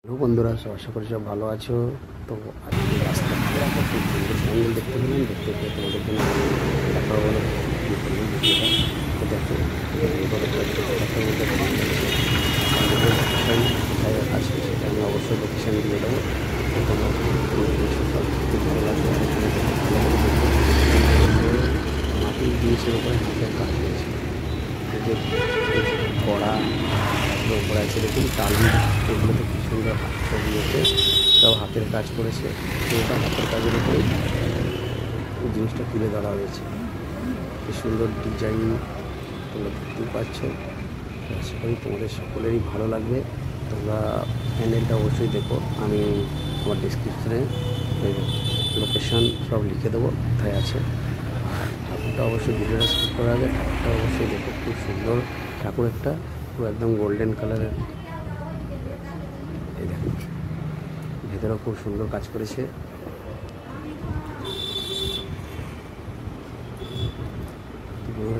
বন্ধুরা আশা করি সব ভালো আছো। তো আজকে রাস্তা থেকে একটা খুব সুন্দর প্যান্ডেল দেখতে পেলাম। দেখতে পেয়ে তোমাদের জন্য দেখা বলে করলাম ভিডিওটা। তো দেখো কোথায় আছে সেটা আমি অবশ্যই লোকেশান দিয়ে দেবো। তো তোমার খুব ভালো লাগবে। মাটির জিনিসের উপরে হাতের কাজ করেছে, এই যে কড়া উপরে আছে দেখুন টালি, এগুলোতে খুব সুন্দর হাত ছবি আছে, সব হাতের কাজ করেছে। এটা হাতের কাজের উপরে এই জিনিসটা তুলে ধরা হয়েছে। কি সুন্দর ডিজাইন তোমরা দেখতেই পাচ্ছ। আশা করি তোমাদের সকলেরই ভালো লাগবে। তোমরা প্যান্ডেলটা অবশ্যই দেখো। আমি আমার ডিসক্রিপশানে লোকেশান সব লিখে দেবো কোথায় আছে। ঠাকুরটা অবশ্যই ভিডিওটা স্কিপ করার আগে ঠাকুরটা অবশ্যই দেখো। খুব সুন্দর ঠাকুর, একটা পুরো একদম গোল্ডেন কালারের। এই দেখো ভেতরেও খুব সুন্দর কাজ করেছে।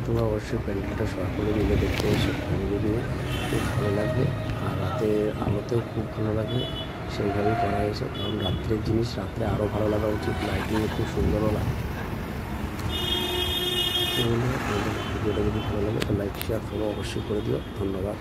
তোমরা অবশ্যই প্যান্ডেলটা সকলে মিলে দেখতে এসো, ফ্যামিলি নিয়ে খুব ভালো লাগবে। আর রাতের আলোতেও খুব ভালো লাগবে, সেইভাবেই করা হয়েছে। কারণ রাত্রের জিনিস রাত্রে আরও ভালো লাগা উচিত, লাইটিংয়ে খুব সুন্দরও লাগে। ভিডিওটা যদি ভালো লাগে তো লাইক শেয়ার ফলো অবশ্যই করে দিও। ধন্যবাদ।